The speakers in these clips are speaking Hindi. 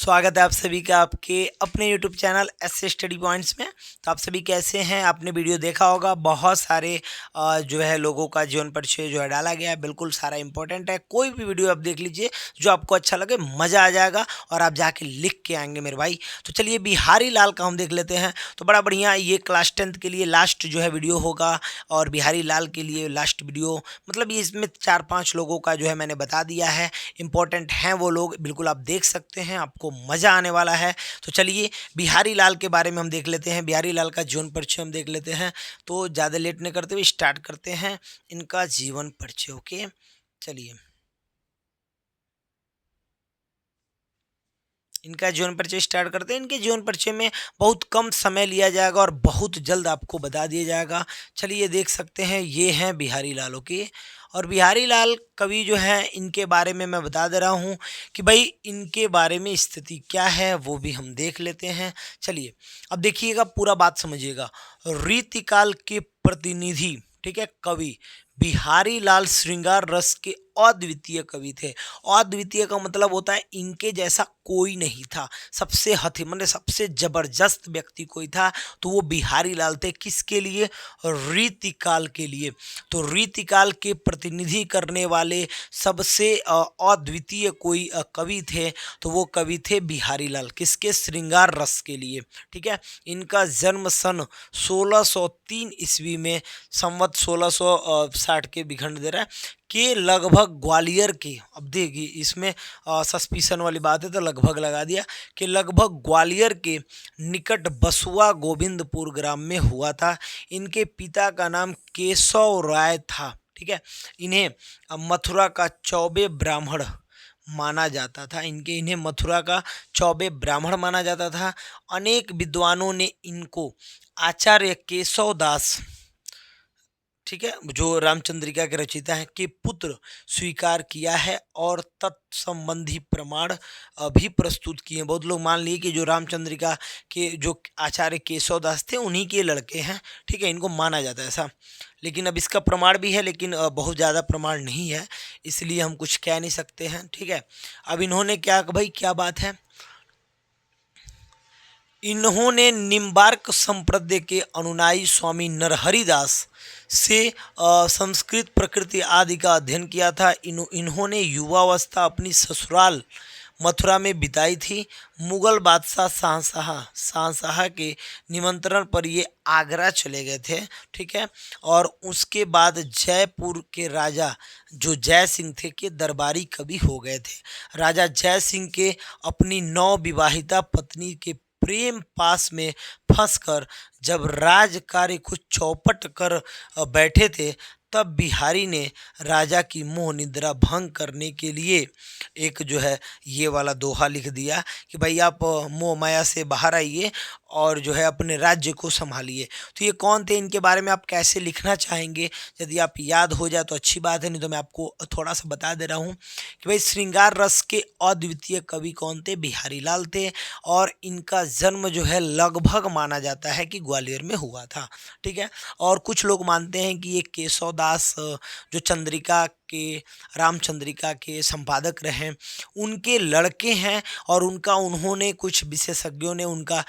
स्वागत है आप सभी का आपके अपने YouTube channel S study points में। तो आप सभी कैसे हैं? आपने वीडियो देखा होगा, बहुत सारे जो है लोगों का जीवन परिचय जो है डाला गया है, बिल्कुल सारा इंपॉर्टेंट है। कोई भी वीडियो आप देख लीजिए जो आपको अच्छा लगे, मज़ा आ जाएगा और आप जाके लिख के आएंगे मेरे भाई। तो चलिए बिहारी लाल का हम देख लेते हैं। तो बड़ा बढ़िया, ये क्लास 10th के लिए लास्ट जो है वीडियो होगा और बिहारी लाल के लिए लास्ट वीडियो, मतलब ये इसमें 4-5 लोगों का जो है मैंने बता दिया है। इंपॉर्टेंट हैं वो लोग, बिल्कुल आप देख सकते हैं, आपको मज़ा आने वाला है। तो चलिए बिहारी लाल के बारे में हम देख लेते हैं, बिहारी लाल का जीवन परिचय हम देख लेते हैं। तो ज़्यादा लेट नहीं करते हुए स्टार्ट करते हैं इनका जीवन परिचय। ओके, चलिए इनका जीवन परिचय स्टार्ट करते हैं। इनके जीवन परिचय में बहुत कम समय लिया जाएगा और बहुत जल्द आपको बता दिया जाएगा। चलिए देख सकते हैं, ये हैं बिहारी लाल। ओके, और बिहारी लाल कवि जो हैं, इनके बारे में मैं बता दे रहा हूँ कि भाई इनके बारे में स्थिति क्या है वो भी हम देख लेते हैं। चलिए अब देखिएगा, पूरा बात समझिएगा। रीतिकाल के प्रतिनिधि, ठीक है, कवि बिहारी लाल श्रृंगार रस के अद्वितीय कवि थे। अद्वितीय का मतलब होता है इनके जैसा कोई नहीं था, सबसे मतलब सबसे जबरदस्त व्यक्ति कोई था तो वो बिहारी लाल थे। किसके लिए? रीतिकाल के लिए। तो रीतिकाल के प्रतिनिधि करने वाले सबसे अद्वितीय कोई कवि थे तो वो कवि थे बिहारी लाल। किसके? श्रृंगार रस के लिए। ठीक है, इनका जन्म सन 1603 ईस्वी में, संवत 1660 के विखंड दे रहा है के लगभग ग्वालियर के, अब देखिए इसमें सस्पिशन वाली बात है तो लगभग लगा दिया, कि लगभग ग्वालियर के निकट बसुआ गोविंदपुर ग्राम में हुआ था। इनके पिता का नाम केशव राय था। ठीक है, इन्हें मथुरा का चौबे ब्राह्मण माना जाता था। इन्हें मथुरा का चौबे ब्राह्मण माना जाता था। अनेक विद्वानों ने इनको आचार्य केशव दास, ठीक है, जो रामचंद्रिका के रचयिता हैं, के पुत्र स्वीकार किया है और तत्संबंधी प्रमाण भी प्रस्तुत किए। बहुत लोग मान लिए कि जो रामचंद्रिका के जो आचार्य केशवदास थे उन्हीं के लड़के हैं। ठीक है, इनको माना जाता है ऐसा, लेकिन अब इसका प्रमाण भी है, लेकिन बहुत ज़्यादा प्रमाण नहीं है, इसलिए हम कुछ कह नहीं सकते हैं। ठीक है, अब इन्होंने क्या, भाई क्या बात है, इन्होंने निम्बार्क संप्रदाय के अनुयायी स्वामी नरहरिदास से संस्कृत, प्रकृति आदि का अध्ययन किया था। इन्होंने युवावस्था अपनी ससुराल मथुरा में बिताई थी। मुगल बादशाह शाहजहाँ के निमंत्रण पर ये आगरा चले गए थे। ठीक है, और उसके बाद जयपुर के राजा जो जय सिंह थे के दरबारी कवि हो गए थे। राजा जय सिंह के अपनी नवविवाहिता पत्नी के प्रेम पास में फंसकर जब राज कार्य को चौपट कर बैठे थे, तब बिहारी ने राजा की मोह निद्रा भंग करने के लिए एक जो है ये वाला दोहा लिख दिया कि भाई आप मोह माया से बाहर आइए और जो है अपने राज्य को संभालिए। तो ये कौन थे, इनके बारे में आप कैसे लिखना चाहेंगे? यदि आप याद हो जाए तो अच्छी बात है, नहीं तो मैं आपको थोड़ा सा बता दे रहा हूँ कि भाई श्रृंगार रस के अद्वितीय कवि कौन थे? बिहारी लाल थे। और इनका जन्म जो है लगभग माना जाता है कि ग्वालियर में हुआ था। ठीक है, और कुछ लोग मानते हैं कि ये केशव दास जो चंद्रिका के, रामचंद्रिका के संपादक रहे, उनके लड़के हैं। और उन्होंने कुछ विशेषज्ञों ने उनका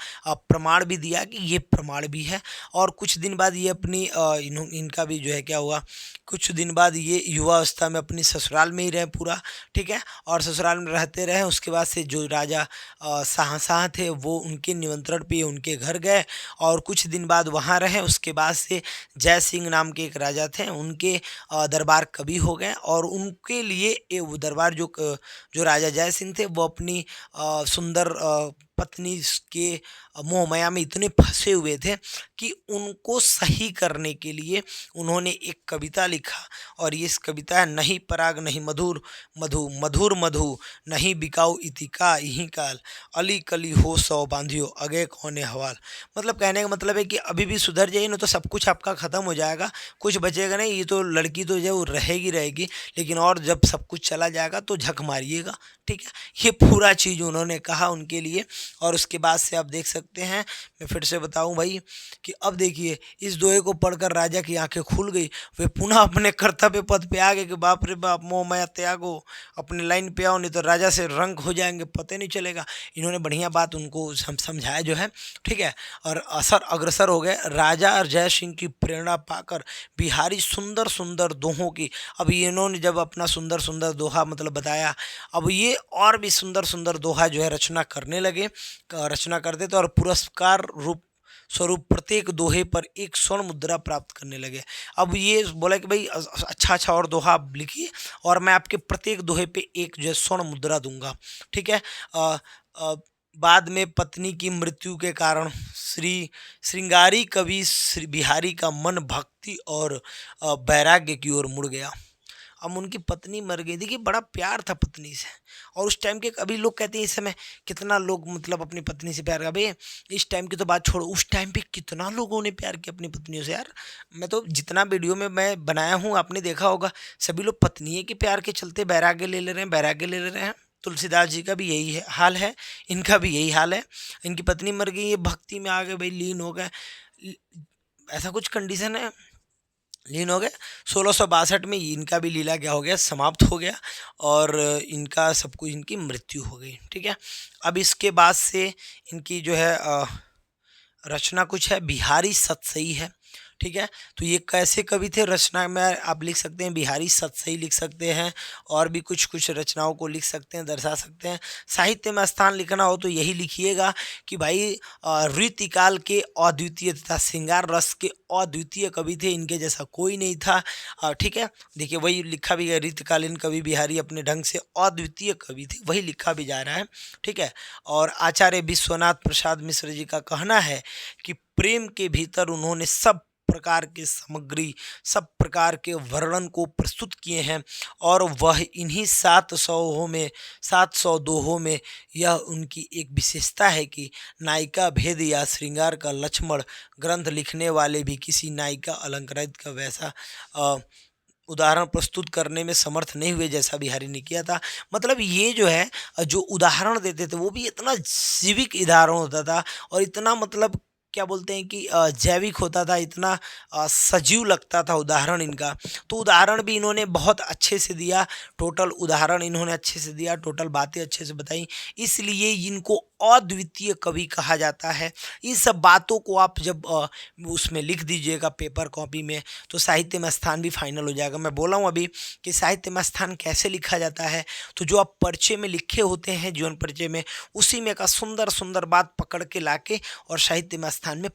प्रमाण भी दिया कि ये प्रमाण भी है। और कुछ दिन बाद ये अपनी इनका भी जो है क्या हुआ, कुछ दिन बाद ये युवावस्था में अपनी ससुराल में ही रहे पूरा। ठीक है, और ससुराल में रहते रहे। उसके बाद से जो राजा शाहजहाँ थे वो उनके निमंत्रण पे उनके घर गए और कुछ दिन बाद वहाँ रहे। उसके बाद से जय सिंह नाम के एक राजा थे, उनके दरबार कवि हो गए। और उनके लिए वो दरबार जो राजा जय सिंह थे वो अपनी सुंदर पत्नी के मोह माया में इतने फंसे हुए थे कि उनको सही करने के लिए उन्होंने एक कविता लिखा। और ये कविता है, नहीं पराग नहीं मधुर मधु, मधुर मधु नहीं बिकाऊ इतिका यही काल, अली कली हो सौ बांधियो अगे कौने हवाल। मतलब कहने का मतलब है कि अभी भी सुधर जाइए, ना तो सब कुछ आपका ख़त्म हो जाएगा, कुछ बचेगा नहीं। ये तो लड़की तो जो रहेगी, लेकिन और जब सब कुछ चला जाएगा तो झक मारिएगा। ठीक है, ये पूरा चीज़ उन्होंने कहा उनके लिए। और उसके बाद से आप देख सकते हैं, मैं फिर से बताऊं भाई कि अब देखिए इस दोहे को पढ़कर राजा की आंखें खुल गई। वे पुनः अपने कर्तव्य पद पे आ गए कि बाप रे बाप, मोह माया त्यागो, अपने लाइन पे आओ नहीं तो राजा से रंग हो जाएंगे, पता नहीं चलेगा। इन्होंने बढ़िया बात उनको समझाया जो है, ठीक है। और असर अग्रसर हो गए। राजा और जय सिंह की प्रेरणा पाकर बिहारी सुंदर सुंदर दोहों की, अब इन्होंने जब अपना सुंदर सुंदर दोहा मतलब बताया, अब ये और भी सुंदर सुंदर दोहा जो है रचना करने लगे, रचना करते थे और पुरस्कार रूप स्वरूप प्रत्येक दोहे पर एक स्वर्ण मुद्रा प्राप्त करने लगे। अब ये बोला कि भाई अच्छा अच्छा और दोहा आप लिखिए और मैं आपके प्रत्येक दोहे पे एक जो है स्वर्ण मुद्रा दूंगा, ठीक है। अ, बाद में पत्नी की मृत्यु के कारण श्रृंगारी कवि श्री बिहारी का मन भक्ति और वैराग्य की ओर मुड़ गया। अब उनकी पत्नी मर गई, देखिए बड़ा प्यार था पत्नी से। और उस टाइम के अभी लोग कहते हैं इस समय कितना लोग मतलब अपनी पत्नी से प्यार कर, भाई इस टाइम की तो बात छोड़ो, उस टाइम पे कितना लोगों ने प्यार किया अपनी पत्नियों से यार। मैं तो जितना वीडियो में मैं बनाया हूँ आपने देखा होगा, सभी लोग पत्नी के प्यार के चलते वैराग्य ले ले रहे हैं, वैराग्य ले ले रहे हैं। तुलसीदास जी का भी यही हाल है, इनका भी यही हाल है। इनकी पत्नी मर गई, ये भक्ति में आ गए भाई, लीन हो गए, ऐसा कुछ कंडीशन है, लीन हो गए। 1662 में इनका भी लीला क्या हो गया, समाप्त हो गया और इनका सब कुछ, इनकी मृत्यु हो गई, ठीक है। अब इसके बाद से इनकी जो है रचना कुछ है, बिहारी सतसई है, ठीक है। तो ये कैसे कवि थे, रचना में आप लिख सकते हैं बिहारी सतसई लिख सकते हैं, और भी कुछ कुछ रचनाओं को लिख सकते हैं, दर्शा सकते हैं। साहित्य में स्थान लिखना हो तो यही लिखिएगा कि भाई रीतिकाल के अद्वितीय तथा श्रृंगार रस के अद्वितीय कवि थे, इनके जैसा कोई नहीं था, ठीक है। देखिए वही लिखा भी गया, रीतिकालीन कवि बिहारी अपने ढंग से अद्वितीय कवि थे, वही लिखा भी जा रहा है, ठीक है। और आचार्य विश्वनाथ प्रसाद मिश्र जी का कहना है कि प्रेम के भीतर उन्होंने सब प्रकार के सामग्री, सब प्रकार के वर्णन को प्रस्तुत किए हैं, और वह इन्हीं 700 दोहों में यह उनकी एक विशेषता है कि नायिका भेद या श्रृंगार का लक्ष्मण ग्रंथ लिखने वाले भी किसी नायिका अलंकृत का वैसा उदाहरण प्रस्तुत करने में समर्थ नहीं हुए जैसा बिहारी ने किया था। मतलब ये जो है जो उदाहरण देते थे वो भी इतना जीविक उदाहरण होता था, और इतना मतलब क्या बोलते हैं कि जैविक होता था, इतना सजीव लगता था उदाहरण इनका। तो उदाहरण भी इन्होंने बहुत अच्छे से दिया, टोटल उदाहरण इन्होंने अच्छे से दिया, टोटल बातें अच्छे से बताई, इसलिए इनको अद्वितीय कवि कहा जाता है। इन सब बातों को आप जब उसमें लिख दीजिएगा पेपर कॉपी में, तो साहित्य में स्थान भी फाइनल हो जाएगा। मैं बोला हूँ अभी कि साहित्य में स्थान कैसे लिखा जाता है, तो जो आप परिचय में लिखे होते हैं, जीवन परिचय में, उसी में का सुंदर सुंदर बात पकड़ के लाके और साहित्य में स्थान में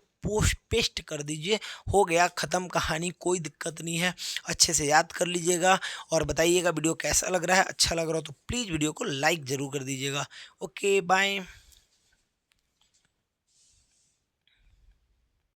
पेस्ट कर दीजिए, हो गया ख़त्म कहानी, कोई दिक्कत नहीं है। अच्छे से याद कर लीजिएगा और बताइएगा वीडियो कैसा लग रहा है। अच्छा लग रहा हो तो प्लीज़ वीडियो को लाइक ज़रूर कर दीजिएगा। Okay bye.